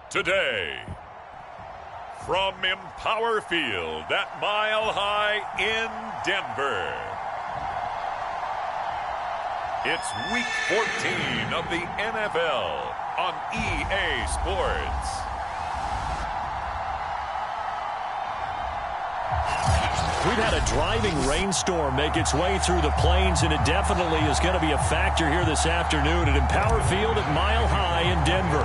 Today, from Empower Field at Mile High in Denver, it's Week 14 of the NFL on EA Sports. We've had a driving rainstorm make its way through the plains, and it definitely is going to be a factor here this afternoon at Empower Field at Mile High in Denver.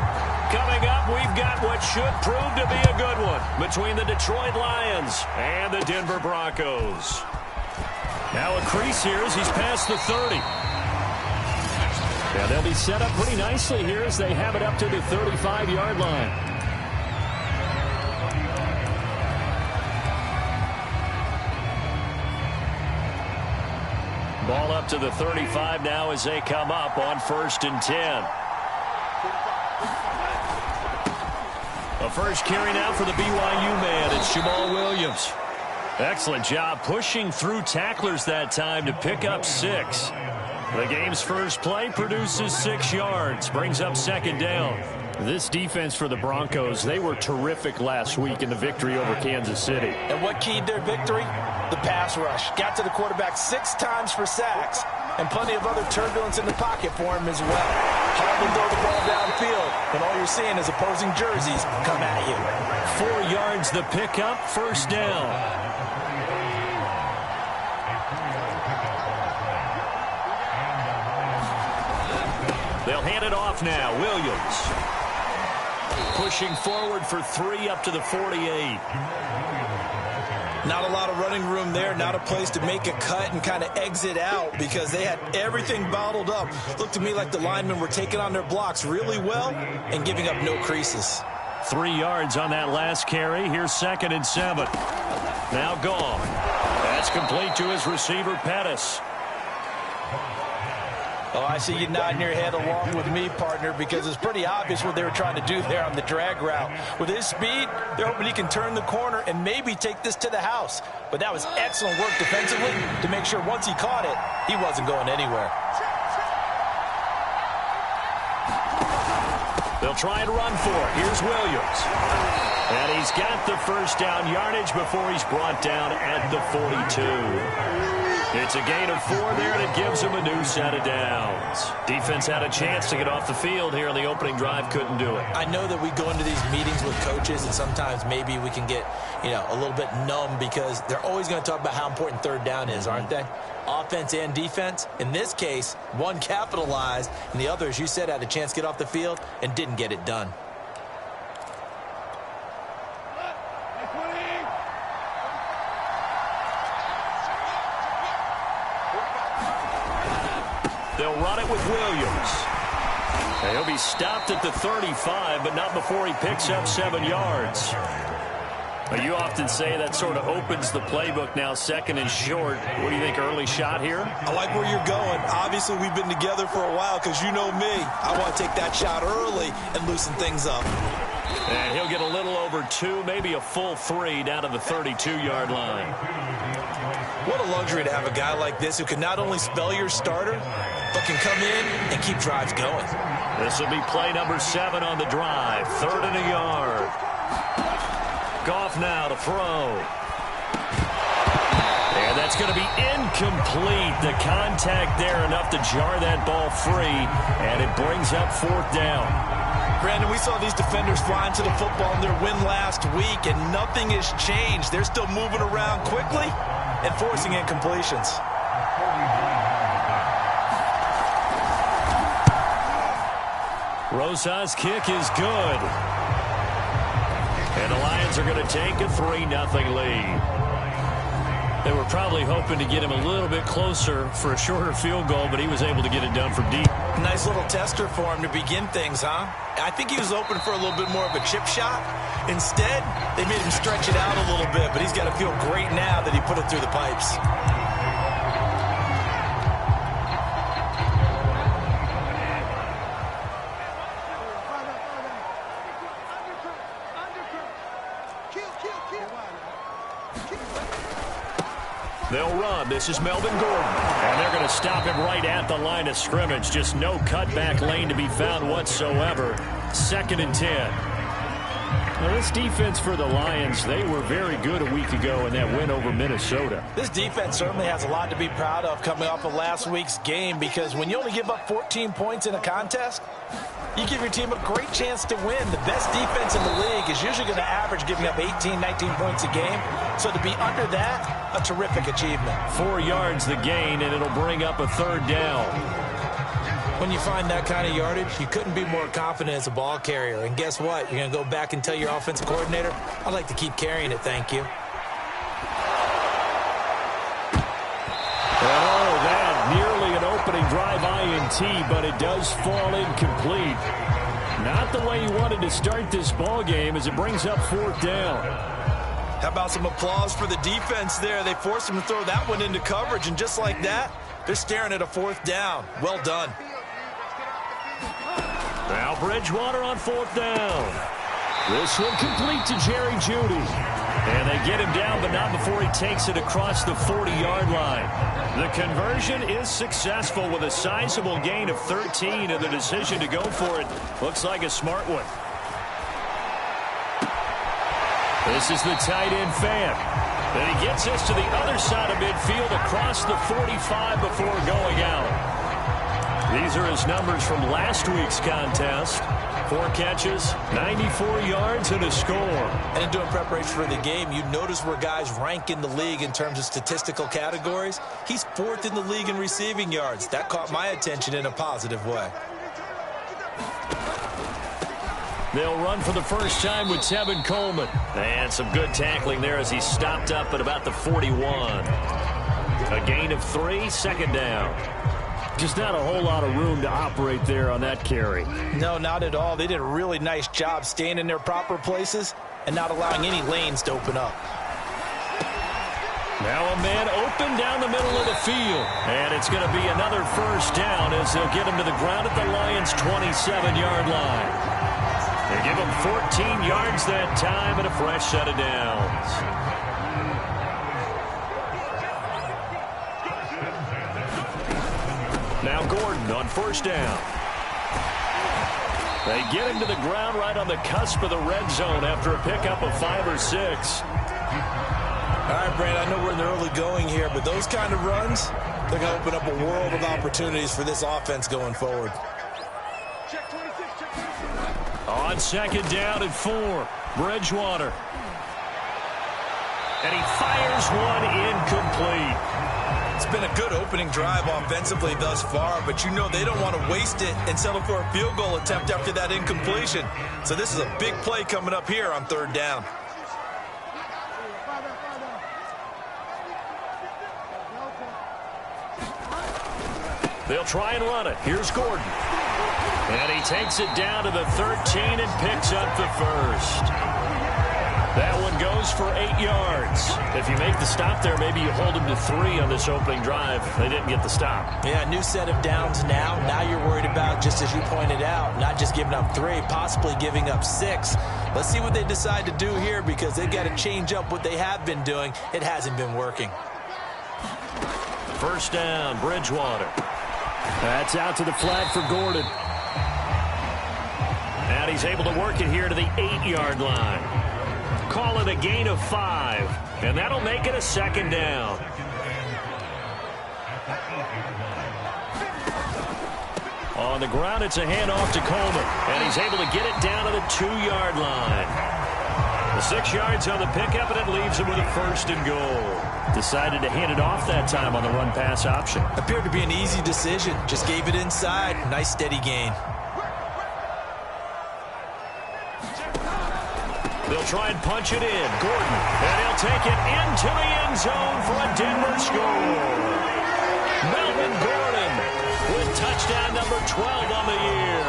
Coming up, we've got what should prove to be a good one between the Detroit Lions and the Denver Broncos. Now a crease here as he's past the 30. Now they'll be set up pretty nicely here as they have it up to the 35-yard line. Ball up to the 35 now as they come up on 1st and 10. A first carry now for the BYU man. It's Jamal Williams. Excellent job pushing through tacklers that time to pick up 6. The game's first play produces 6 yards, brings up 2nd down. This defense for the Broncos, they were terrific last week in the victory over Kansas City. And what keyed their victory? The pass rush. Got to the quarterback 6 times for sacks, and plenty of other turbulence in the pocket for him as well. Hard to throw the ball downfield, and all you're seeing is opposing jerseys come at you. 4 yards the pickup, 1st down. They'll hand it off now. Williams pushing forward for 3 up to the 48. Not a lot of running room there. Not a place to make a cut and kind of exit out because they had everything bottled up. Looked to me like the linemen were taking on their blocks really well and giving up no creases. 3 yards on that last carry. Here's 2nd and 7. Now gone. That's complete to his receiver, Pettis. Oh, I see you nodding your head along with me, partner, because it's pretty obvious what they were trying to do there on the drag route. With his speed, they're hoping he can turn the corner and maybe take this to the house. But that was excellent work defensively to make sure once he caught it, he wasn't going anywhere. They'll try and run for it. Here's Williams. And he's got the 1st down yardage before he's brought down at the 42. It's a gain of 4 there, and it gives him a new set of downs. Defense had a chance to get off the field here in the opening drive, couldn't do it. I know that we go into these meetings with coaches, and sometimes maybe we can get, a little bit numb because they're always going to talk about how important 3rd down is, aren't they? Offense and defense. In this case, one capitalized, and the other, as you said, had a chance to get off the field and didn't get it done. They'll run it with Williams. And he'll be stopped at the 35, but not before he picks up 7 yards. But you often say that sort of opens the playbook now, 2nd and short. What do you think, early shot here? I like where you're going. Obviously, we've been together for a while because you know me. I want to take that shot early and loosen things up. And he'll get a little over 2, maybe a full 3 down to the 32-yard line. What a luxury to have a guy like this who can not only spell your starter, but can come in and keep drives going. This will be play number 7 on the drive. 3rd and a yard. Goff now to throw. And that's going to be incomplete. The contact there enough to jar that ball free, and it brings up 4th down. Brandon, we saw these defenders flying to the football in their win last week, and nothing has changed. They're still moving around quickly and forcing incompletions. Rosa's kick is good. And the Lions are going to take a 3-0 lead. They were probably hoping to get him a little bit closer for a shorter field goal, but he was able to get it done from deep. Nice little tester for him to begin things, huh? I think he was hoping for a little bit more of a chip shot. Instead, they made him stretch it out a little bit, but he's got to feel great now that he put it through the pipes. They'll run. This is Melvin Gordon. And they're going to stop him right at the line of scrimmage. Just no cutback lane to be found whatsoever. 2nd and 10. Well, this defense for the Lions, they were very good a week ago in that win over Minnesota. This defense certainly has a lot to be proud of coming off of last week's game, because when you only give up 14 points in a contest, you give your team a great chance to win. The best defense in the league is usually going to average giving up 18, 19 points a game. So to be under that, a terrific achievement. 4 yards the gain, and it'll bring up a 3rd down. When you find that kind of yardage, you couldn't be more confident as a ball carrier. And guess what? You're going to go back and tell your offensive coordinator, I'd like to keep carrying it, thank you. Oh, that nearly an opening drive INT, but it does fall incomplete. Not the way you wanted to start this ball game as it brings up 4th down. How about some applause for the defense there? They forced him to throw that one into coverage, and just like that, they're staring at a 4th down. Well done. Now Bridgewater on 4th down. This one complete to Jerry Jeudy. And they get him down, but not before he takes it across the 40-yard line. The conversion is successful with a sizable gain of 13, and the decision to go for it looks like a smart one. This is the tight end fan. And he gets us to the other side of midfield across the 45 before going out. These are his numbers from last week's contest. 4 catches, 94 yards, and a score. And in doing preparation for the game, you notice where guys rank in the league in terms of statistical categories. He's 4th in the league in receiving yards. That caught my attention in a positive way. They'll run for the first time with Tevin Coleman. And some good tackling there as he stopped up at about the 41. A gain of 3, 2nd down. Just not a whole lot of room to operate there on that carry. No, not at all. They did a really nice job staying in their proper places and not allowing any lanes to open up. Now a man open down the middle of the field. And it's going to be another first down as they'll get him to the ground at the Lions' 27-yard line. They give him 14 yards that time and a fresh set of downs. Now Gordon on first down. They get him to the ground right on the cusp of the red zone after a pickup of 5 or 6. All right, Brand, I know we're in the early going here, but those kind of runs, they're going to open up a world of opportunities for this offense going forward. On 2nd down and 4, Bridgewater. And he fires one incomplete. It's been a good opening drive offensively thus far, but you know they don't want to waste it and settle for a field goal attempt after that incompletion. So this is a big play coming up here on 3rd down. They'll try and run it. Here's Gordon. And he takes it down to the 13 and picks up the first. That one goes for 8 yards. If you make the stop there, maybe you hold them to 3 on this opening drive. They didn't get the stop. Yeah, new set of downs now. Now you're worried about, just as you pointed out, not just giving up 3, possibly giving up 6. Let's see what they decide to do here, because they've got to change up what they have been doing. It hasn't been working. First down, Bridgewater. That's out to the flat for Gordon. And he's able to work it here to the 8-yard line. Call it a gain of 5, and that'll make it a 2nd down. On the ground, it's a handoff to Coleman, and he's able to get it down to the 2-yard line. The 6 yards on the pickup, and it leaves him with a 1st and goal. Decided to hand it off that time on the run-pass option. Appeared to be an easy decision. Just gave it inside. Nice, steady gain. They'll try and punch it in. Gordon. And he'll take it into the end zone for a Denver score. Melvin Gordon with touchdown number 12 on the year.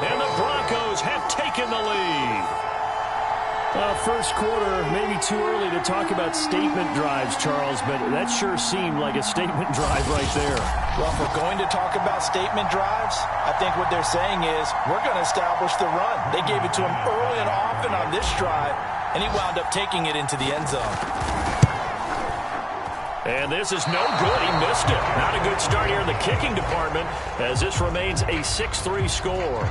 And the Broncos have taken the lead. First quarter, maybe too early to talk about statement drives, Charles, but that sure seemed like a statement drive right there. Well, if we're going to talk about statement drives, I think what they're saying is we're going to establish the run. They gave it to him early and often on this drive, and he wound up taking it into the end zone. And this is no good. He missed it. Not a good start here in the kicking department as this remains a 6-3 score.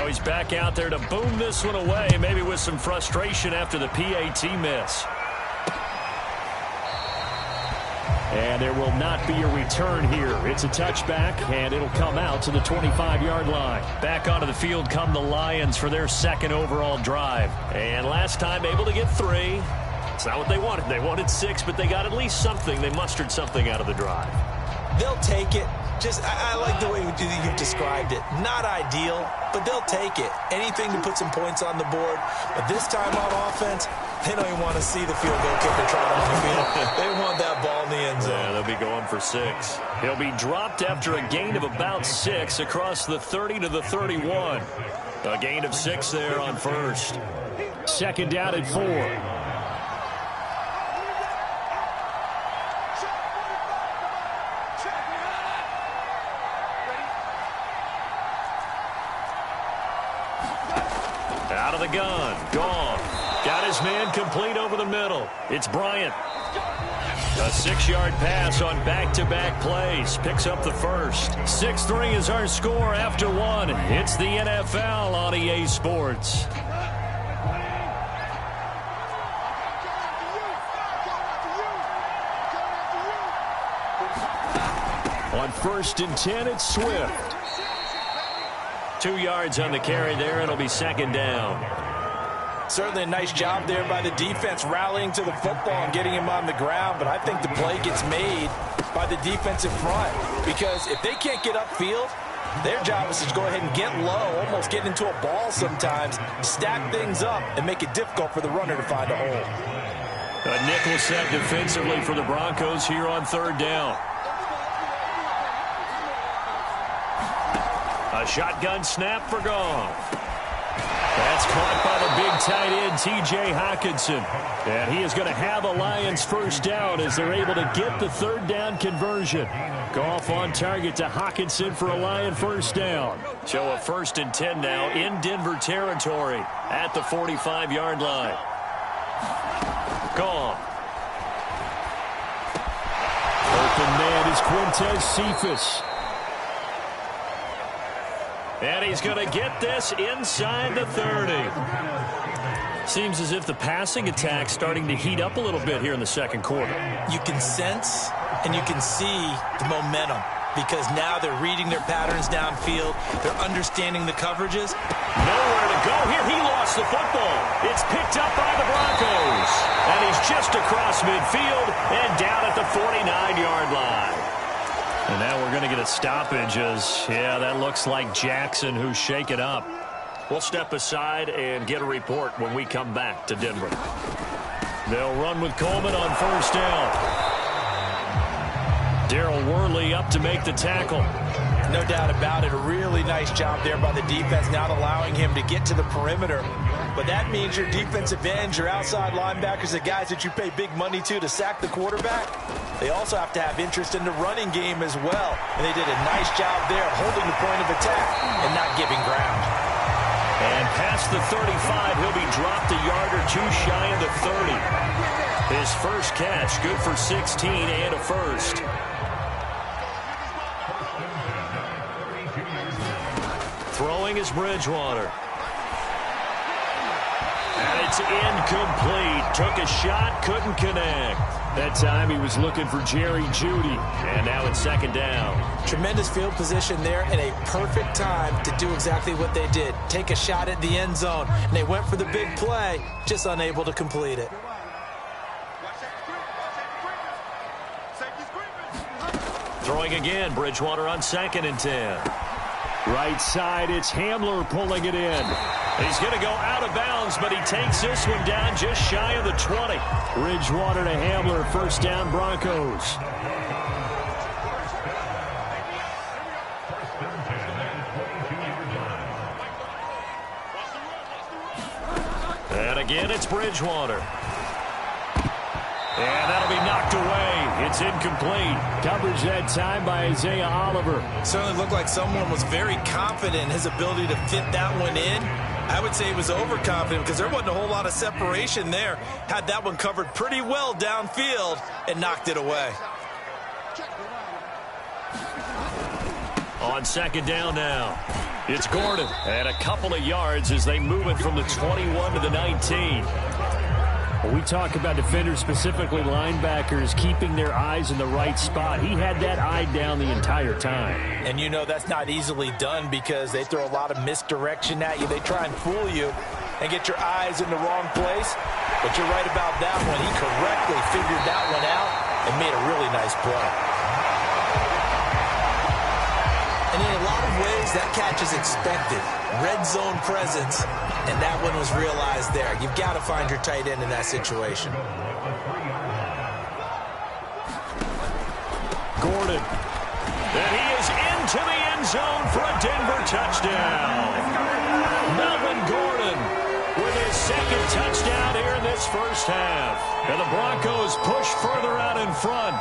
he's back out there to boom this one away, maybe with some frustration after the PAT miss. And there will not be a return here. It's a touchback, and it'll come out to the 25-yard line. Back onto the field come the Lions for their second overall drive. And last time able to get 3. It's not what they wanted. They wanted 6, but they got at least something. They mustered something out of the drive. They'll take it. I like the way you've described it. Not ideal, but they'll take it. Anything to put some points on the board. But this time on offense, they don't even want to see the field goal kicker trot on the field. They want that ball in the end zone. Yeah, they'll be going for 6. He'll be dropped after a gain of about 6 across the 30 to the 31. A gain of 6 there on first. Second down at 4. Out of the gun. Gone. Got his man complete over the middle. It's Bryant. A 6-yard pass on back-to-back plays. Picks up the first. 6-3 is our score after 1. It's the NFL on EA Sports. On 1st and 10, it's Swift. 2 yards on the carry there. It'll be second down. Certainly a nice job there by the defense rallying to the football and getting him on the ground. But I think the play gets made by the defensive front. Because if they can't get upfield, their job is to go ahead and get low, almost get into a ball sometimes, stack things up, and make it difficult for the runner to find a hole. A nickel set defensively for the Broncos here on 3rd down. A shotgun snap for Goff. That's caught by the big tight end, T.J. Hockenson. And he is going to have a Lions first down as they're able to get the 3rd down conversion. Goff on target to Hockenson for a Lion first down. So a 1st and 10 now in Denver territory at the 45-yard line. Goff. Open man is Quintez Cephas. And he's going to get this inside the 30. Seems as if the passing attack's starting to heat up a little bit here in the second quarter. You can sense and you can see the momentum because now they're reading their patterns downfield. They're understanding the coverages. Nowhere to go here. He lost the football. It's picked up by the Broncos. And he's just across midfield and down at the 49-yard line. And now we're going to get a stoppage as, yeah, that looks like Jackson who's shaken up. We'll step aside and get a report when we come back to Denver. They'll run with Coleman on first down. Darryl Worley up to make the tackle. No doubt about it. A really nice job there by the defense, not allowing him to get to the perimeter. But that means your defensive ends, your outside linebackers, the guys that you pay big money to sack the quarterback, they also have to have interest in the running game as well. And they did a nice job there holding the point of attack and not giving ground. And past the 35, he'll be dropped a yard or 2 shy of the 30. His first catch, good for 16 and a first. Throwing is Bridgewater. And it's incomplete. Took a shot, couldn't connect. That time he was looking for Jerry Jeudy. And now it's second down. Tremendous field position there and a perfect time to do exactly what they did. Take a shot at the end zone. And they went for the big play, just unable to complete it. Throwing again, Bridgewater on 2nd and 10. Right side, it's Hamler pulling it in. He's going to go out of bounds, but he takes this one down just shy of the 20. Bridgewater to Hamler, first down Broncos. And again, it's Bridgewater. And that'll be knocked away. It's incomplete. Coverage that time by Isaiah Oliver. Certainly looked like someone was very confident in his ability to fit that one in. I would say he was overconfident because there wasn't a whole lot of separation there. Had that one covered pretty well downfield and knocked it away. On second down now. It's Gordon, and a couple of yards as they move it from the 21 to the 19. Well, we talk about defenders, specifically linebackers, keeping their eyes in the right spot. He had that eye down the entire time. And you know that's not easily done because they throw a lot of misdirection at you. They try and fool you and get your eyes in the wrong place. But you're right about that one. He correctly figured that one out and made a really nice play. And in a lot of ways, that catch is expected. Red zone presence, and that one was realized there. You've got to find your tight end in that situation. Gordon. And he is into the end zone for a Denver touchdown. Melvin Gordon with his second touchdown here in this first half. And the Broncos push further out in front.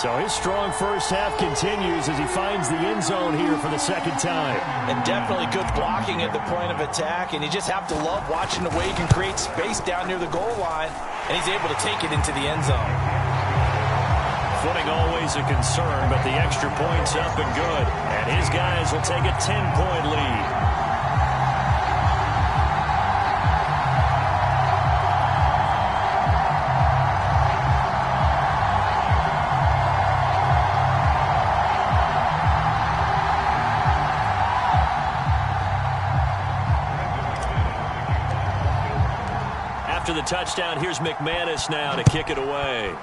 So his strong first half continues as he finds the end zone here for the second time. And definitely good blocking at the point of attack. And you just have to love watching the way he can create space down near the goal line. And he's able to take it into the end zone. Footing always a concern, but the extra point's up and good. And his guys will take a 10-point lead. After the touchdown, here's McManus now to kick it away.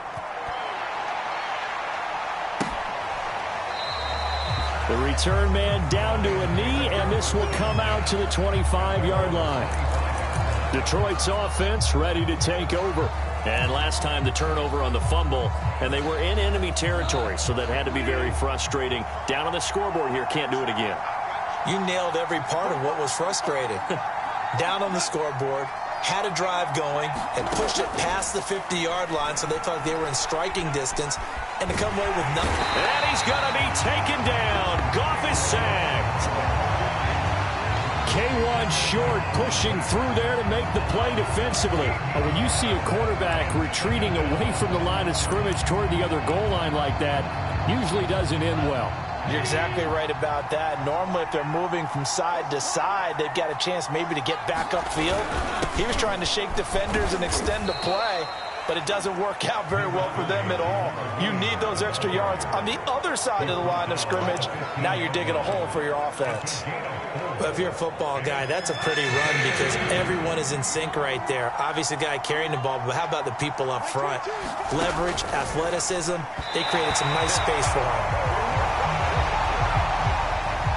The return man down to a knee, and this will come out to the 25-yard line. Detroit's offense ready to take over. And last time the turnover on the fumble, and they were in enemy territory, so that had to be very frustrating. Down on the scoreboard here, can't do it again. You nailed every part of what was frustrating. Down on the scoreboard, had a drive going, and pushed it past the 50-yard line so they thought they were in striking distance, and to come away with nothing. And he's going to be taken down. Goff is sacked. K1 short, pushing through there to make the play defensively. When you see a quarterback retreating away from the line of scrimmage toward the other goal line like that, usually doesn't end well. You're exactly right about that. Normally, if they're moving from side to side, they've got a chance maybe to get back upfield. He was trying to shake defenders and extend the play, but it doesn't work out very well for them at all. You need those extra yards on the other side of the line of scrimmage. Now you're digging a hole for your offense. Well, if you're a football guy, that's a pretty run because everyone is in sync right there. Obviously, the guy carrying the ball, but how about the people up front? Leverage, athleticism, they created some nice space for him.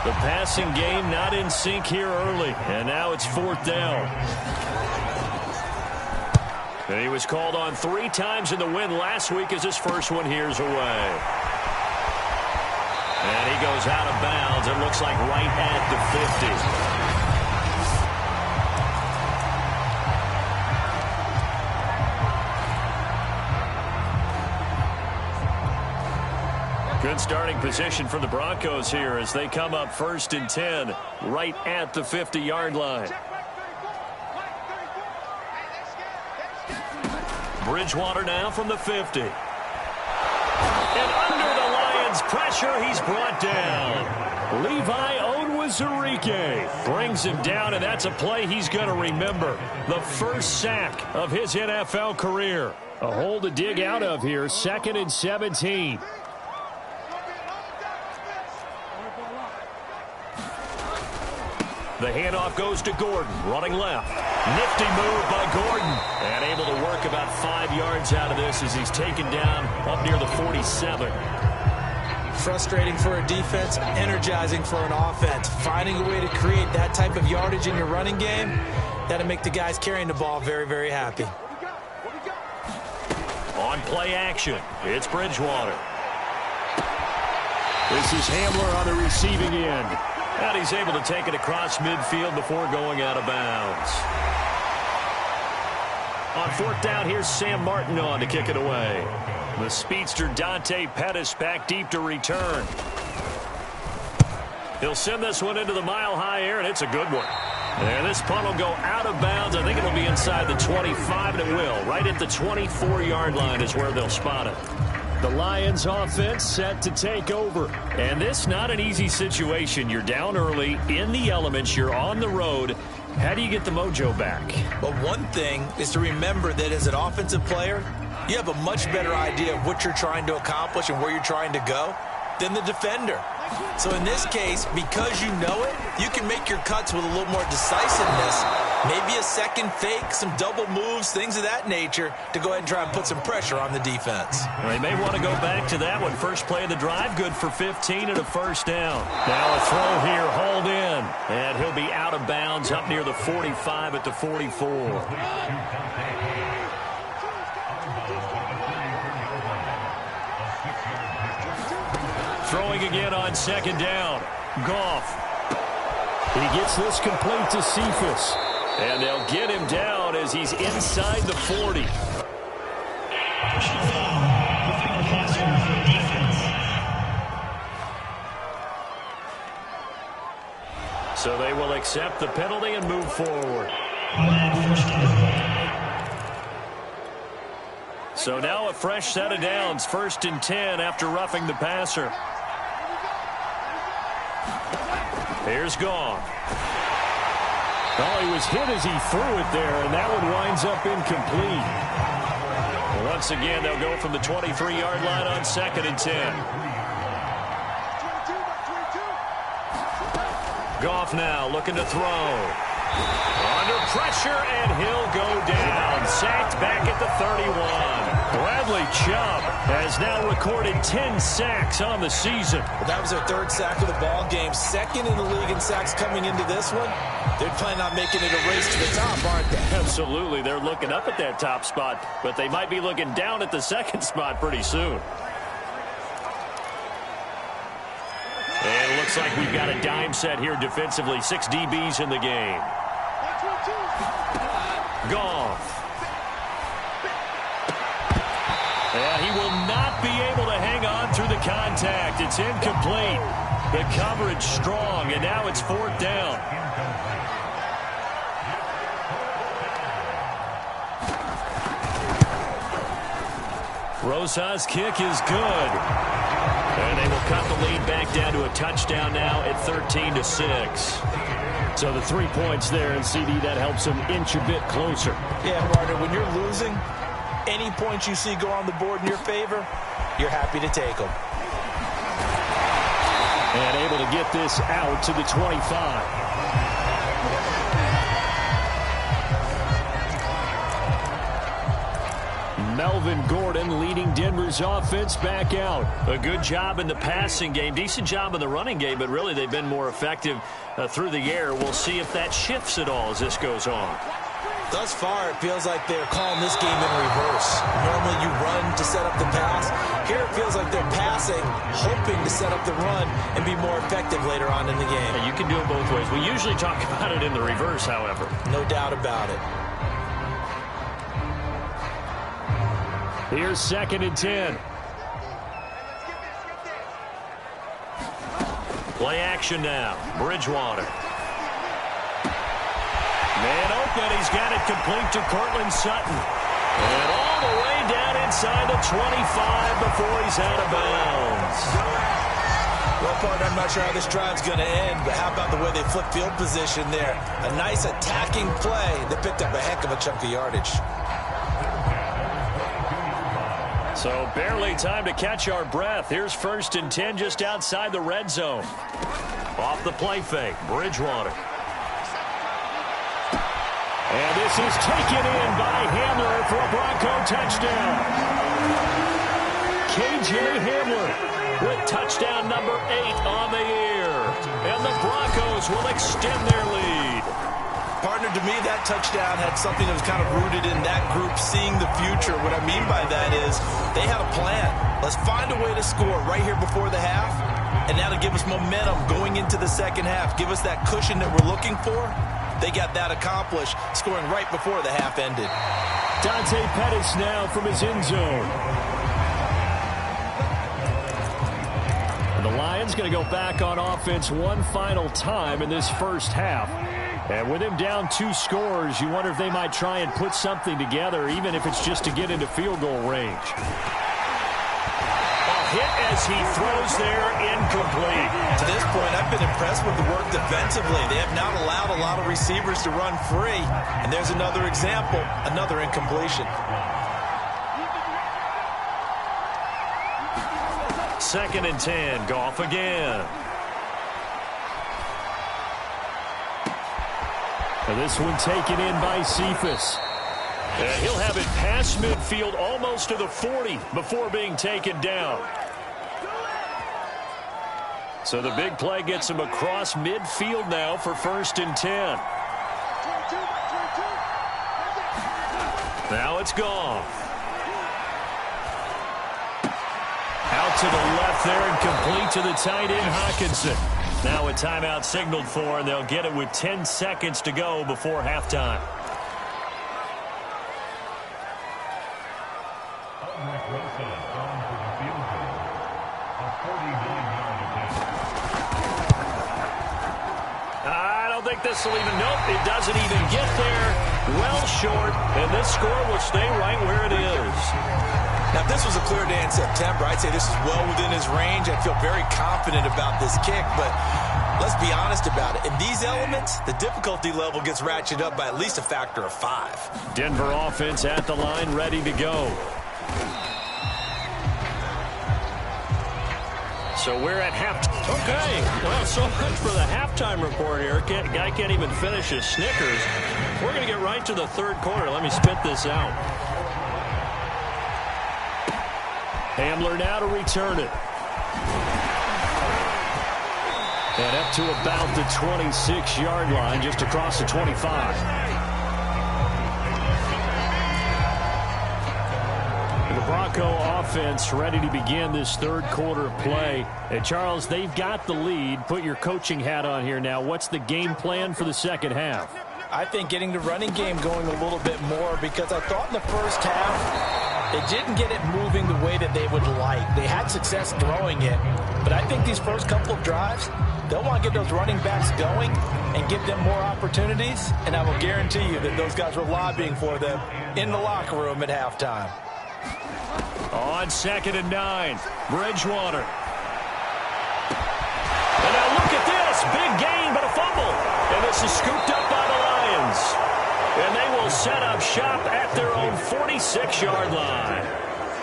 The passing game not in sync here early, and now it's fourth down. And he was called on 3 times in the win last week as his first one here's away. And he goes out of bounds. It looks like right at the 50. Good starting position for the Broncos here as they come up 1st and 10 right at the 50-yard line. Bridgewater now from the 50. And under the Lions' pressure, he's brought down. Levi Onwuzurike brings him down, and that's a play he's going to remember. The first sack of his NFL career. A hole to dig out of here, 2nd and 17. The handoff goes to Gordon, running left. Nifty move by Gordon. And able to work about 5 yards out of this as he's taken down up near the 47. Frustrating for a defense, energizing for an offense. Finding a way to create that type of yardage in your running game, that'll make the guys carrying the ball very, very happy. On play action, it's Bridgewater. This is Hamler on the receiving end. And he's able to take it across midfield before going out of bounds. On 4th down, here's Sam Martin on to kick it away. The speedster Dante Pettis back deep to return. He'll send this one into the mile-high air, and it's a good one. And this punt will go out of bounds. I think it'll be inside the 25, and it will. Right at the 24-yard line is where they'll spot it. The Lions offense set to take over. And this not an easy situation. You're down early, in the elements, you're on the road. How do you get the mojo back? Well, one thing is to remember that as an offensive player, you have a much better idea of what you're trying to accomplish and where you're trying to go than the defender. So in this case, because you know it, you can make your cuts with a little more decisiveness. Maybe a second fake, some double moves, things of that nature to go ahead and try and put some pressure on the defense. Well, they may want to go back to that one. First play of the drive, good for 15 and a first down. Now a throw here, hauled in. And he'll be out of bounds up near the 45 at the 44. Throwing again on second down. Goff. He gets this complete to Cephas. And they'll get him down as he's inside the 40. So they will accept the penalty and move forward. So now a fresh set of downs. 1st and 10 after roughing the passer. Here's Goff. Oh, he was hit as he threw it there, and that one winds up incomplete. Once again, they'll go from the 23-yard line on 2nd and 10. Goff now looking to throw. Under pressure, and he'll go down. Sacked back at the 31. Bradley Chubb has now recorded 10 sacks on the season. Well, that was their 3rd sack of the ball game. 2nd in the league in sacks coming into this one. They're planning on making it a race to the top, aren't they? Absolutely. They're looking up at that top spot, but they might be looking down at the 2nd spot pretty soon. And it looks like we've got a dime set here defensively. 6 DBs in the game. Goff. And he will not be able to hang on through the contact. It's incomplete. The coverage strong, and now it's 4th down. Rosa's kick is good. And they will cut the lead back down to a touchdown now at 13-6. So the 3 points there, and CD, that helps them inch a bit closer. Yeah, partner, when you're losing, any points you see go on the board in your favor, you're happy to take them. And able to get this out to the 25. Melvin Gordon leading Denver's offense back out. A good job in the passing game, decent job in the running game, but really they've been more effective through the air. We'll see if that shifts at all as this goes on. Thus far, it feels like they're calling this game in reverse. Normally you run to set up the pass. Here it feels like they're passing, hoping to set up the run and be more effective later on in the game. Yeah, you can do it both ways. We usually talk about it in the reverse, however. No doubt about it. Here's 2nd and 10. Play action now. Bridgewater. Man open. He's got it complete to Cortland Sutton. And all the way down inside the 25 before he's out of bounds. Well, partner, I'm not sure how this drive's going to end, but how about the way they flip field position there? A nice attacking play that picked up a heck of a chunk of yardage. So barely time to catch our breath. Here's 1st and 10 just outside the red zone. Off the play fake, Bridgewater. And this is taken in by Hamler for a Bronco touchdown. KJ Hamler with touchdown number 8 on the year. And the Broncos will extend their lead. Partner, to me, that touchdown had something that was kind of rooted in that group seeing the future. What I mean by that is they had a plan. Let's find a way to score right here before the half, and that'll give us momentum going into the 2nd half. Give us that cushion that we're looking for. They got that accomplished, scoring right before the half ended. Dante Pettis now from his end zone. And the Lions going to go back on offense one final time in this 1st half. And with him down 2 scores, you wonder if they might try and put something together, even if it's just to get into field goal range. Hit as he throws there, incomplete. To this point, I've been impressed with the work defensively. They have not allowed a lot of receivers to run free. And there's another example, another incompletion. Second and 10, Goff again. And this one taken in by Cephas. And he'll have it past midfield almost to the 40 before being taken down. So the big play gets him across midfield now for 1st and 10. Now it's Goff. Out to the left there and complete to the tight end, Hockenson. Now a timeout signaled for, and they'll get it with 10 seconds to go before halftime. I don't think this will even, nope, it doesn't even get there. Well short, and this score will stay right where it is. Now, if this was a clear day in September, I'd say this is well within his range. I'd feel very confident about this kick, but let's be honest about it. In these elements, the difficulty level gets ratcheted up by at least a factor of 5. Denver offense at the line, ready to go. So we're at halftime. Okay, well, so much for the halftime report here. Guy can't even finish his Snickers. We're going to get right to the third quarter. Let me spit this out. Hamler now to return it. And up to about the 26-yard line, just across the 25. The Bronco offense ready to begin this third quarter play. And Charles, they've got the lead. Put your coaching hat on here now. What's the game plan for the second half? I think getting the running game going a little bit more, because I thought in the first half they didn't get it moving the way that they would like. They had success throwing it, but I think these first couple of drives, they'll want to get those running backs going and give them more opportunities, and I will guarantee you that those guys were lobbying for them in the locker room at halftime. On 2nd and 9, Bridgewater. And now look at this. Big gain, but a fumble. And this is scooped up by the Lions. And they will set up shop at their own 46-yard line.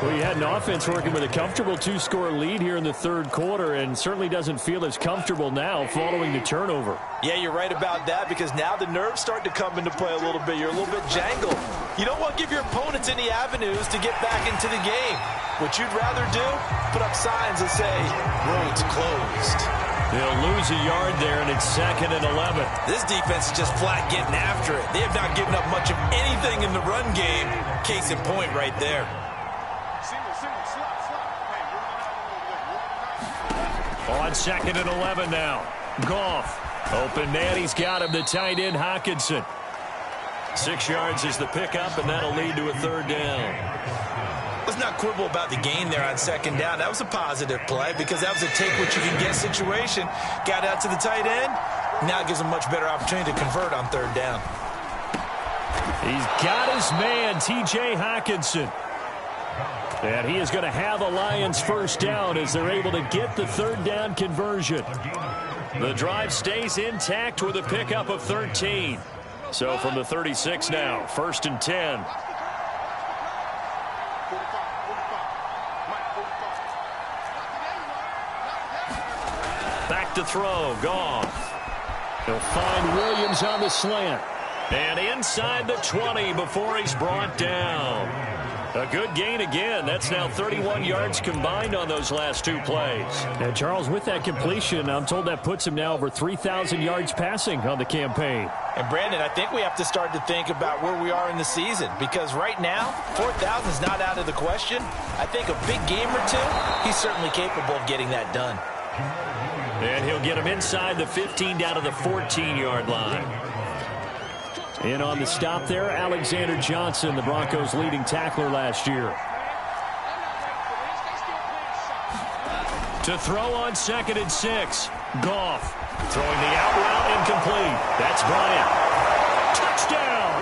Well, you had an offense working with a comfortable 2-score lead here in the third quarter, and certainly doesn't feel as comfortable now following the turnover. Yeah, you're right about that, because now the nerves start to come into play a little bit. You're a little bit jangled. You don't want to give your opponents any avenues to get back into the game. What you'd rather do, put up signs that say, roads closed. They'll lose a yard there, and it's 2nd and 11. This defense is just flat getting after it. They have not given up much of anything in the run game. Case in point right there. On 2nd and 11 now. Goff. Open man, he's got him, the tight end, Hockenson. 6 yards is the pickup, and that'll lead to a third down. Let's not quibble about the gain there on 2nd down. That was a positive play, because that was a take-what-you-can-get situation. Got out to the tight end. Now it gives him a much better opportunity to convert on 3rd down. He's got his man, T.J. Hockenson. And he is going to have a Lions first down as they're able to get the 3rd down conversion. The drive stays intact with a pickup of 13. So from the 36 now, 1st and 10. Back to throw, Goff. He'll find Williams on the slant. And inside the 20 before he's brought down. A good gain again. That's now 31 yards combined on those last 2 plays. And Charles, with that completion, I'm told that puts him now over 3,000 yards passing on the campaign. And Brandon, I think we have to start to think about where we are in the season, because right now, 4,000 is not out of the question. I think a big game or 2, he's certainly capable of getting that done. And he'll get him inside the 15 down to the 14-yard line. In on the stop there, Alexander Johnson, the Broncos' leading tackler last year. To throw on 2nd and 6. Goff throwing the out route incomplete. That's Bryant. Touchdown!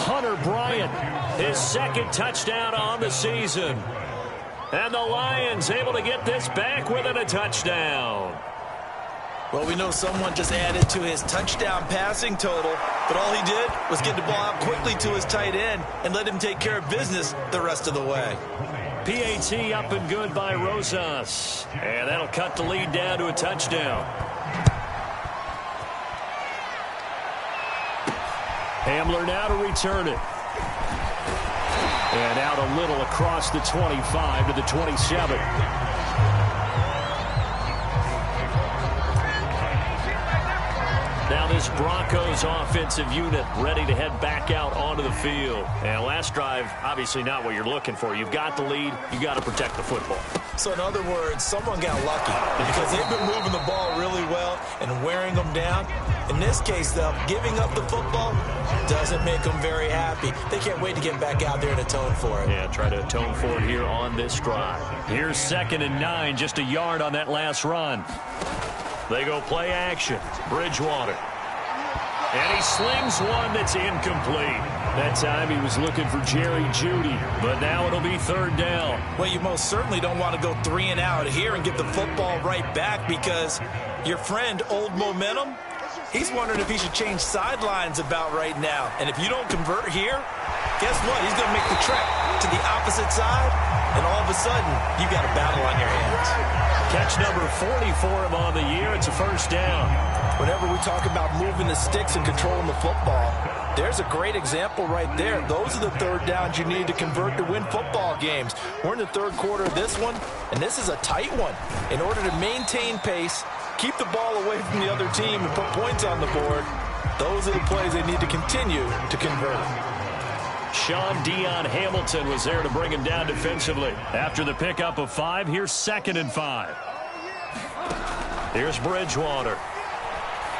Hunter Bryant, his second touchdown on the season. And the Lions able to get this back within a touchdown. Well, we know someone just added to his touchdown passing total, but all he did was get the ball out quickly to his tight end and let him take care of business the rest of the way. PAT up and good by Rosas. And that'll cut the lead down to a touchdown. Hamler now to return it. And out a little across the 25 to the 27. Now this Broncos offensive unit ready to head back out onto the field. And last drive, obviously not what you're looking for. You've got the lead. You got to protect the football. So in other words, someone got lucky because they've been moving the ball really well and wearing them down. In this case, though, giving up the football doesn't make them very happy. They can't wait to get back out there and atone for it. Yeah, try to atone for it here on this drive. Here's 2nd and 9, just a yard on that last run. They go play action. Bridgewater. And he slings one that's incomplete. That time he was looking for Jerry Jeudy, but now it'll be 3rd down. Well, you most certainly don't want to go 3 and out here and get the football right back because your friend, Old Momentum, he's wondering if he should change sidelines about right now. And if you don't convert here, guess what? He's going to make the trek to the opposite side, and all of a sudden, you got a battle on your hands. Catch number 40 for him on the year. It's a 1st down. Whenever we talk about moving the sticks and controlling the football, there's a great example right there. Those are the 3rd downs you need to convert to win football games. We're in the 3rd quarter of this one, and this is a tight one. In order to maintain pace, keep the ball away from the other team, and put points on the board, those are the plays they need to continue to convert. Sean Dion Hamilton was there to bring him down defensively. After the pickup of 5, here's 2nd and 5. Here's Bridgewater.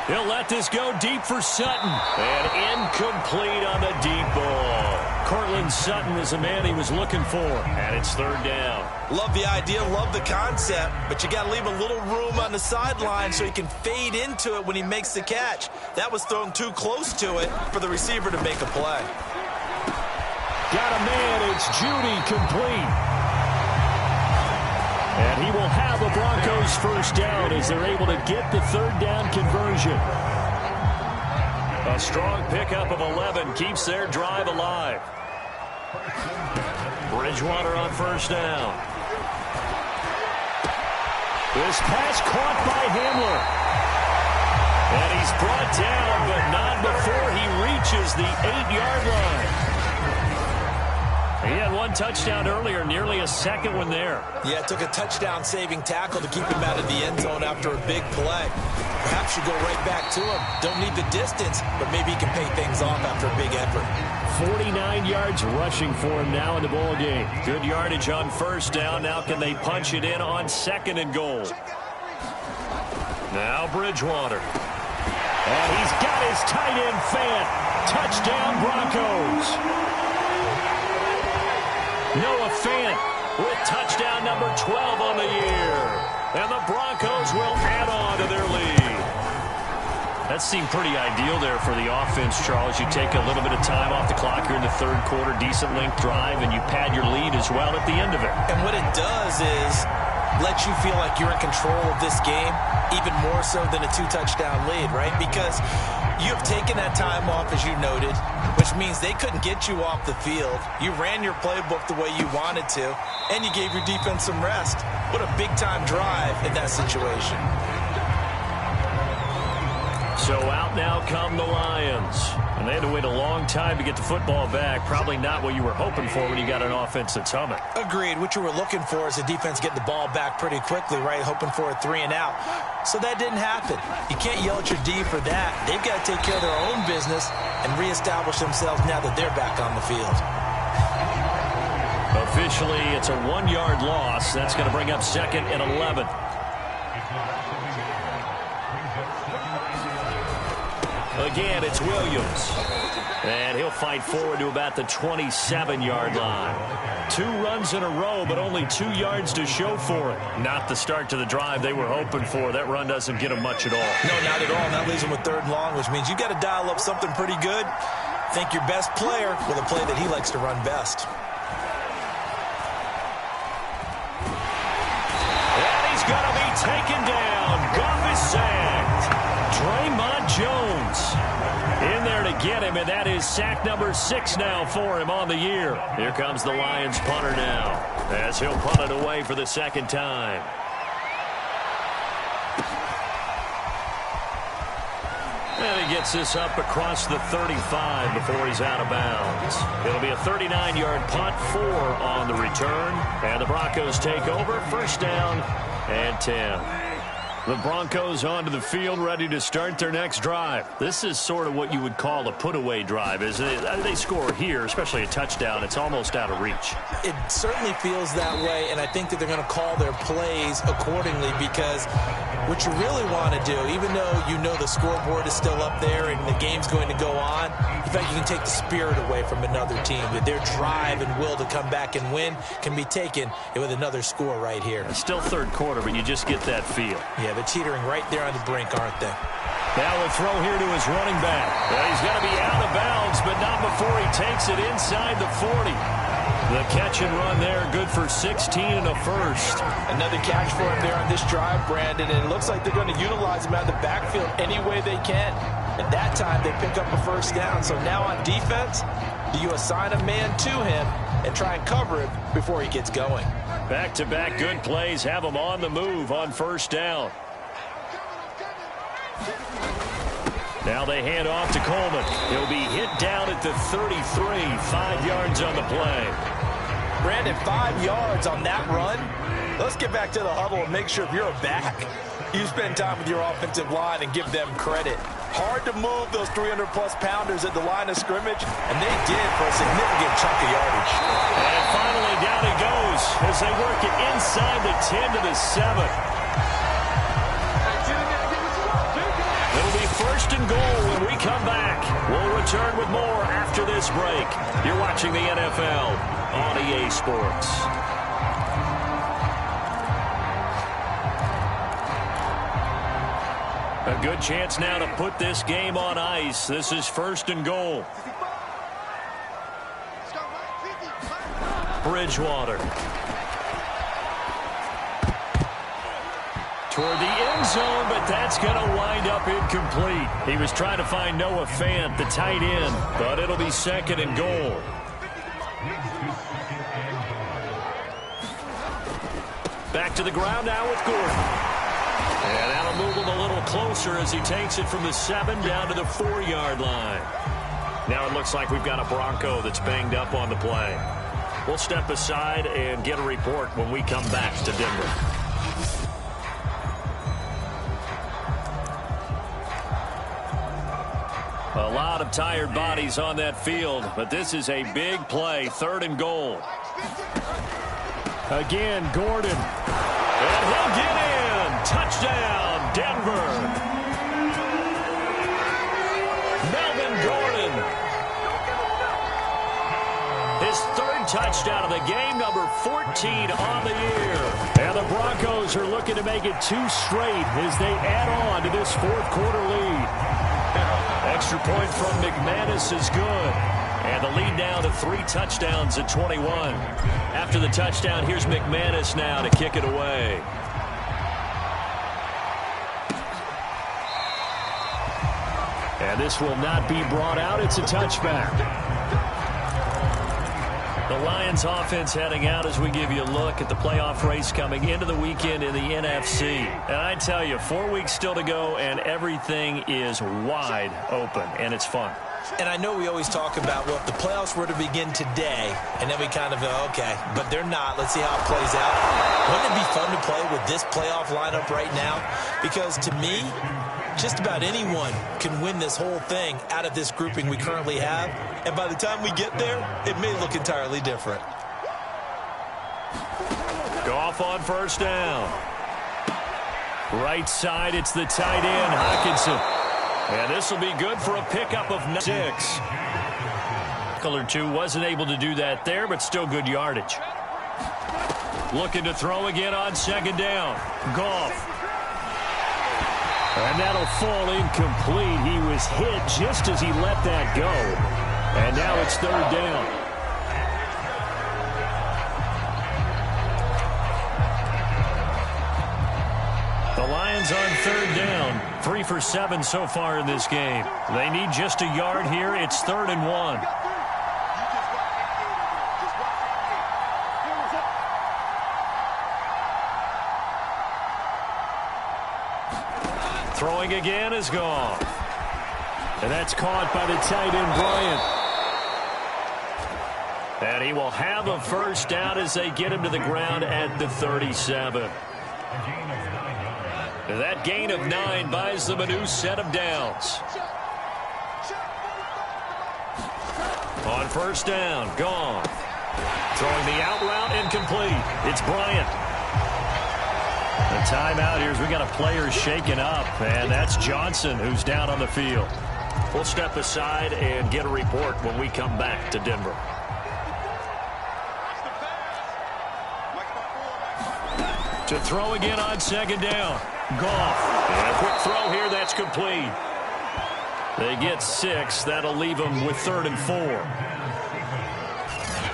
He'll let this go deep for Sutton. And incomplete on the deep ball. Cortland Sutton is the man he was looking for. And it's 3rd down. Love the idea, love the concept, but you got to leave a little room on the sideline so he can fade into it when he makes the catch. That was thrown too close to it for the receiver to make a play. Got a man, it's Jeudy, complete. And he will have the Broncos 1st down as they're able to get the 3rd down conversion. A strong pickup of 11 keeps their drive alive. Bridgewater on 1st down. This pass caught by Hamler. And he's brought down, but not before he reaches the 8-yard line. He had 1 touchdown earlier, nearly a 2nd one there. Yeah, it took a touchdown-saving tackle to keep him out of the end zone after a big play. Perhaps you go right back to him. Don't need the distance, but maybe he can pay things off after a big effort. 49 yards rushing for him now in the ball game. Good yardage on 1st down. Now can they punch it in on 2nd and goal? Now Bridgewater. And he's got his tight end fan. Touchdown Broncos. Noah Fant with touchdown number 12 on the year. And the Broncos will add on to their lead. That seemed pretty ideal there for the offense, Charles. You take a little bit of time off the clock here in the 3rd quarter, decent length drive, and you pad your lead as well at the end of it. And what it does is let you feel like you're in control of this game, even more so than a 2-touchdown lead, right? Because you have taken that time off, as you noted, which means they couldn't get you off the field. You ran your playbook the way you wanted to, and you gave your defense some rest. What a big-time drive in that situation. So out now come the Lions. And they had to wait a long time to get the football back. Probably not what you were hoping for when you got an offense that's humming. Agreed. What you were looking for is the defense getting the ball back pretty quickly, right? Hoping for a 3 and out. So that didn't happen. You can't yell at your D for that. They've got to take care of their own business and reestablish themselves now that they're back on the field. Officially, it's a 1-yard loss. That's going to bring up 2nd and 11. Again, it's Williams. And he'll fight forward to about the 27-yard line. 2 runs in a row, but only 2 yards to show for it. Not the start to the drive they were hoping for. That run doesn't get them much at all. No, not at all. That leaves them with 3rd and long, which means you got to dial up something pretty good. Think your best player with a play that he likes to run best. And he's going to be taken down. Goff is sacked. Draymond Jones in there to get him, and that is sack number 6 now for him on the year. Here comes the Lions punter now, as he'll punt it away for the second time. And he gets this up across the 35 before he's out of bounds. It'll be a 39-yard punt, 4 on the return. And the Broncos take over, first down and 10. The Broncos onto the field, ready to start their next drive. This is sort of what you would call a put-away drive, isn't it? They score here, especially a touchdown. It's almost out of reach. It certainly feels that way, and I think that they're going to call their plays accordingly, because what you really want to do, even though you know the scoreboard is still up there and the game's going to go on, in fact, you can take the spirit away from another team. That their drive and will to come back and win can be taken with another score right here. It's still third quarter, but you just get that feel. Yeah, they're teetering right there on the brink, aren't they? Now a throw here to his running back. Well, he's going to be out of bounds, but not before he takes it inside the 40. The catch and run there, good for 16 and a first. Another catch for him there on this drive, Brandon, and it looks like they're going to utilize him out of the backfield any way they can. At that time, they pick up a first down. So now on defense, do you assign a man to him and try and cover him before he gets going? Back-to-back good plays have him on the move on first down. Now they hand off to Coleman. He'll be hit down at the 33, 5 yards on the play. Brandon, 5 yards on that run. Let's get back to the huddle and make sure if you're a back, you spend time with your offensive line and give them credit. Hard to move those 300-plus pounders at the line of scrimmage, and they did for a significant chunk of yardage. And finally down he goes as they work it inside the 10 to the 7. It'll be first and goal when we come back. We'll return with more after this break. You're watching the NFL on EA Sports. A good chance now to put this game on ice. This is first and goal. Bridgewater. Toward the end zone, but that's going to wind up incomplete. He was trying to find Noah Fant, the tight end, but it'll be second and goal. Back to the ground now with Gordon. And that'll move him a little closer as he takes it from the 7 down to the 4-yard line. Now it looks like we've got a Bronco that's banged up on the play. We'll step aside and get a report when we come back to Denver. A lot of tired bodies on that field, but this is a big play, third and goal. Again, Gordon. And he'll get in. Touchdown, Denver. Melvin Gordon. His third touchdown of the game, number 14 on the year. And the Broncos are looking to make it 2 straight as they add on to this fourth quarter lead. Extra point from McManus is good. And the lead now to 3 touchdowns at 21. After the touchdown, here's McManus now to kick it away. And this will not be brought out. It's a touchback. The Lions offense heading out as we give you a look at the playoff race coming into the weekend in the NFC. And I tell you, 4 weeks still to go, and everything is wide open, and it's fun. And I know we always talk about, well, if the playoffs were to begin today, and then we kind of go, okay, but they're not. Let's see how it plays out. Wouldn't it be fun to play with this playoff lineup right now? Because to me, just about anyone can win this whole thing out of this grouping we currently have. And by the time we get there, it may look entirely different. Goff on first down. Right side, it's the tight end, Hockenson. And this will be good for a pickup of 6. Or 2 wasn't able to do that there, but still good yardage. Looking to throw again on second down. Goff. And that'll fall incomplete. He was hit just as he let that go. And now it's third down. The Lions on third down. 3 for 7 so far in this game. They need just a yard here. It's 3rd and 1. Throwing again is gone. And that's caught by the tight end, Bryant. And he will have a first down as they get him to the ground at the 37. That gain of 9 buys them a new set of downs. On first down, gone. Throwing the out route, incomplete. It's Bryant. The timeout here is we got a player shaken up, and that's Johnson who's down on the field. We'll step aside and get a report when we come back to Denver. To throw again on second down. Goff. And a quick throw here, that's complete. They get 6. That'll leave them with 3rd and 4.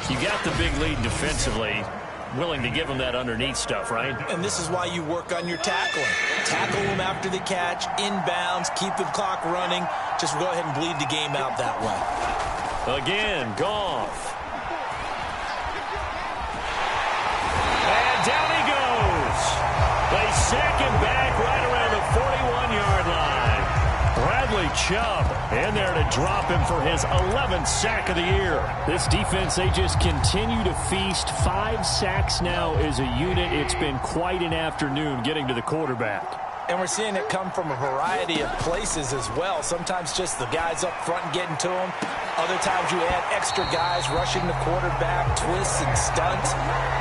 You got the big lead defensively. Willing to give them that underneath stuff, right? And this is why you work on your tackling. Tackle them after the catch, inbounds, keep the clock running. Just go ahead and bleed the game out that way. Again, Goff. And down he goes. They sack him back right around the 41-yard line. Bradley Chubb in there to drop him for his 11th sack of the year. This defense, they just continue to feast. 5 sacks now as a unit. It's been quite an afternoon getting to the quarterback. And we're seeing it come from a variety of places as well. Sometimes just the guys up front getting to him. Other times you add extra guys rushing the quarterback, twists and stunts.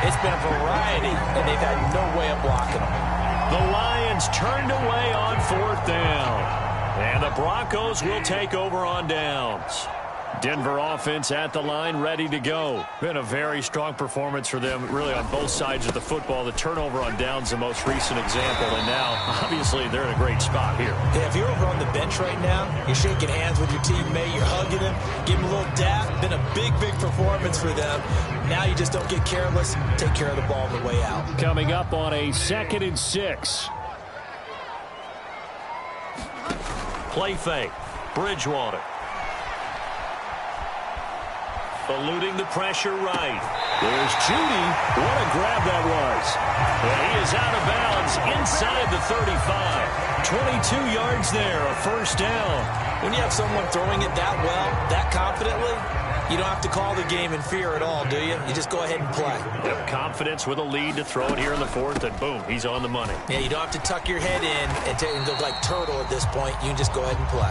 It's been a variety, and they've had no way of blocking them. The Lions turned away on 4th down. And the Broncos will take over on downs. Denver offense at the line, ready to go. Been a very strong performance for them, really, on both sides of the football. The turnover on downs, the most recent example. And now, obviously, they're in a great spot here. Yeah, if you're over on the bench right now, you're shaking hands with your teammate, you're hugging him, give him a little dap. Been a big, big performance for them. Now you just don't get careless. Take care of the ball on the way out. Coming up on a 2nd and 6. Play fake. Bridgewater. Eluding the pressure right. There's Judy. What a grab that was. And he is out of bounds inside the 35. 22 yards there, a first down. When you have someone throwing it that well, that confidently, you don't have to call the game in fear at all, do you? You just go ahead and play. Have confidence with a lead to throw it here in the 4th, and boom, he's on the money. Yeah, you don't have to tuck your head in and go like turtle at this point. You can just go ahead and play.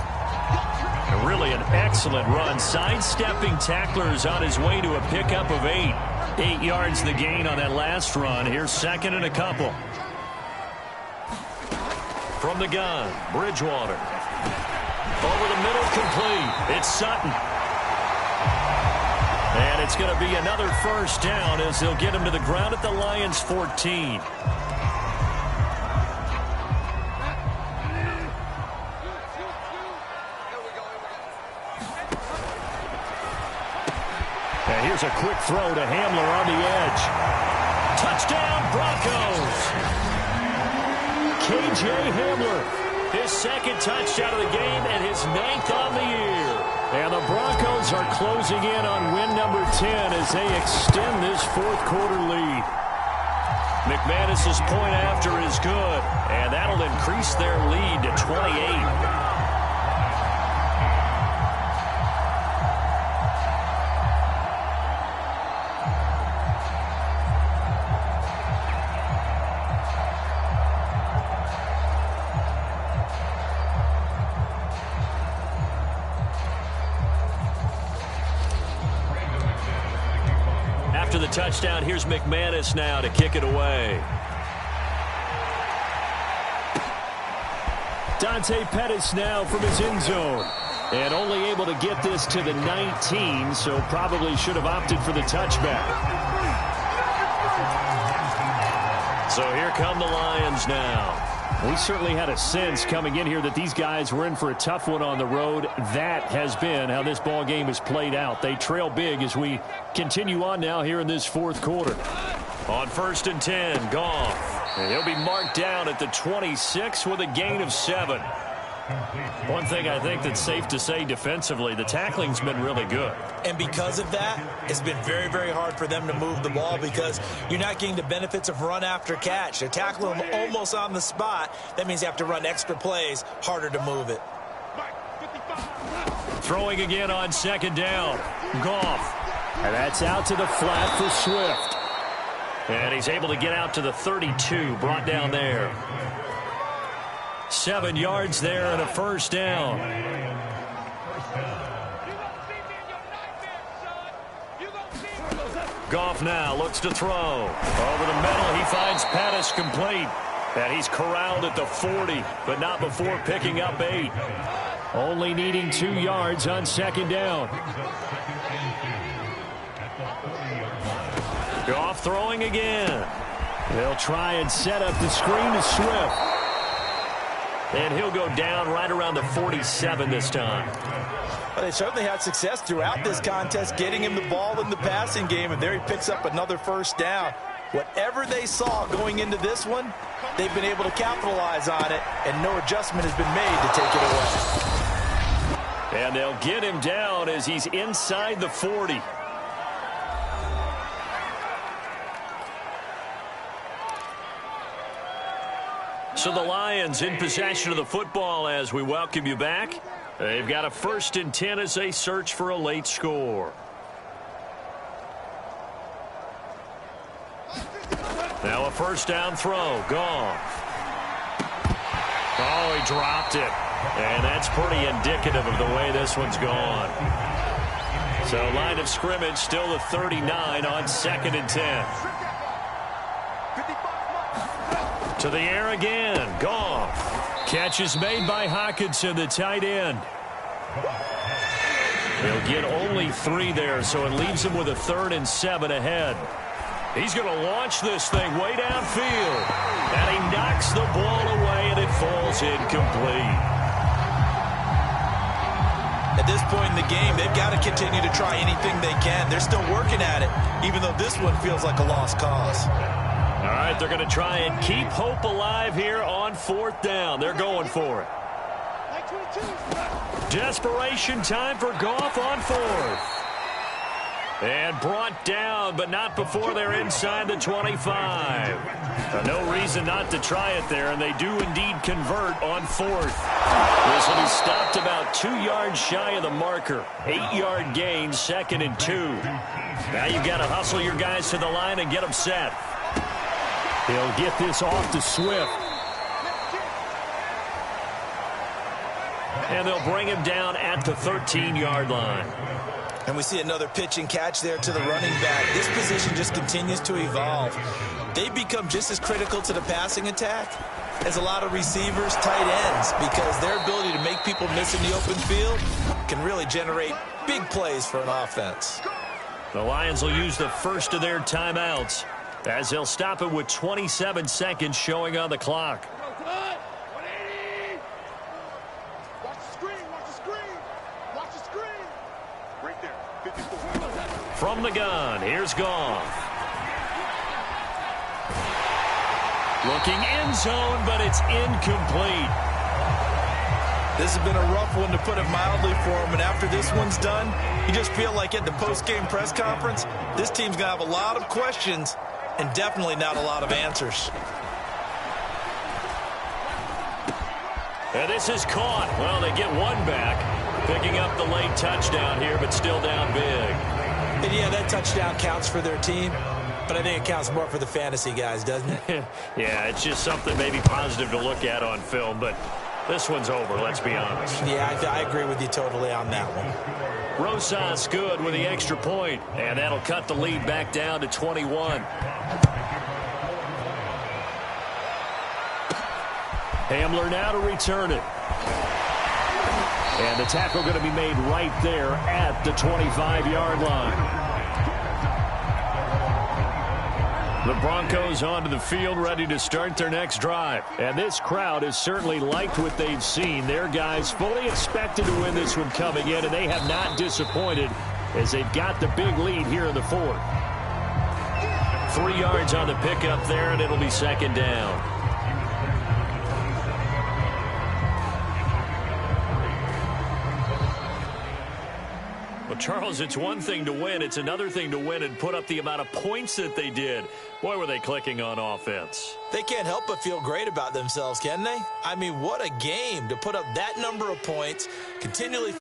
Really an excellent run. Sidestepping tacklers on his way to a pickup of 8. 8 yards the gain on that last run. Here's 2nd and a couple. From the gun, Bridgewater. Over the middle, complete. It's Sutton. And it's going to be another first down as they'll get him to the ground at the Lions' 14. And here's a quick throw to Hamler on the edge. Touchdown, Broncos! K.J. Hamler, his 2nd touchdown of the game and his 9th on the year. And the Broncos are closing in on win number 10 as they extend this 4th quarter lead. McManus's point after is good, and that'll increase their lead to 28. After the touchdown, here's McManus now to kick it away. Dante Pettis now from his end zone. And only able to get this to the 19, so probably should have opted for the touchback. So here come the Lions now. We certainly had a sense coming in here that these guys were in for a tough one on the road. That has been how this ball game has played out. They trail big as we continue on now here in this fourth quarter. On 1st and 10, Goff. And he'll be marked down at the 26 with a gain of 7. One thing I think that's safe to say defensively, the tackling's been really good. And because of that, it's been very, very hard for them to move the ball because you're not getting the benefits of run after catch. They're tackling them almost on the spot. That means you have to run extra plays, harder to move it. Throwing again on 2nd down. Goff. And that's out to the flat for Swift. And he's able to get out to the 32, brought down there. 7 yards there and a 1st down. Goff now looks to throw. Over the middle, he finds Pettis complete. And he's corralled at the 40, but not before picking up 8. Only needing 2 yards on 2nd down. Goff throwing again. They'll try and set up the screen to Swift. And he'll go down right around the 47 this time. Well, they certainly had success throughout this contest, getting him the ball in the passing game, and there he picks up another 1st down. Whatever they saw going into this one, they've been able to capitalize on it, and no adjustment has been made to take it away. And they'll get him down as he's inside the 40. So the Lions in possession of the football as we welcome you back. They've got a 1st and 10 as they search for a late score. Now a 1st down throw. Goff. Oh, he dropped it. And that's pretty indicative of the way this one's gone. So line of scrimmage still the 39 on 2nd and 10. To the air again. Goff. Catch is made by Hockenson, the tight end. He'll get only 3 there, so it leaves him with a 3rd and 7 ahead. He's going to launch this thing way downfield. And he knocks the ball away, and it falls incomplete. At this point in the game, they've got to continue to try anything they can. They're still working at it, even though this one feels like a lost cause. All right, they're going to try and keep hope alive here on 4th down. They're going for it. Desperation time for Goff on 4th. And brought down, but not before they're inside the 25. No reason not to try it there, and they do indeed convert on 4th. This will be stopped about 2 yards shy of the marker. 8-yard gain, 2nd and 2. Now you've got to hustle your guys to the line and get them set. He'll get this off to Swift. And they'll bring him down at the 13-yard line. And we see another pitch and catch there to the running back. This position just continues to evolve. They become just as critical to the passing attack as a lot of receivers, tight ends, because their ability to make people miss in the open field can really generate big plays for an offense. The Lions will use the first of their timeouts as they'll stop it with 27 seconds showing on the clock. From the gun, here's Goff. Looking end zone, but it's incomplete. This has been a rough one, to put it mildly, for him. And after this one's done, you just feel like at the post-game press conference, this team's going to have a lot of questions and definitely not a lot of answers. And this is caught. Well, they get one back, picking up the late touchdown here, but still down big. And yeah, that touchdown counts for their team, but I think it counts more for the fantasy guys, doesn't it? Yeah, it's just something maybe positive to look at on film, but this one's over, let's be honest. Yeah, I agree with you totally on that one. Rosas good with the extra point, and that'll cut the lead back down to 21. Hamler now to return it. And the tackle going to be made right there at the 25-yard line. The Broncos onto the field, ready to start their next drive. And this crowd has certainly liked what they've seen. Their guys fully expected to win this one coming in, and they have not disappointed as they've got the big lead here in the fourth. 3 yards on the pickup there, and it'll be second down. Well, Charles, it's one thing to win. It's another thing to win and put up the amount of points that they did. Boy, were they clicking on offense. They can't help but feel great about themselves, can they? I mean, what a game to put up that number of points, continually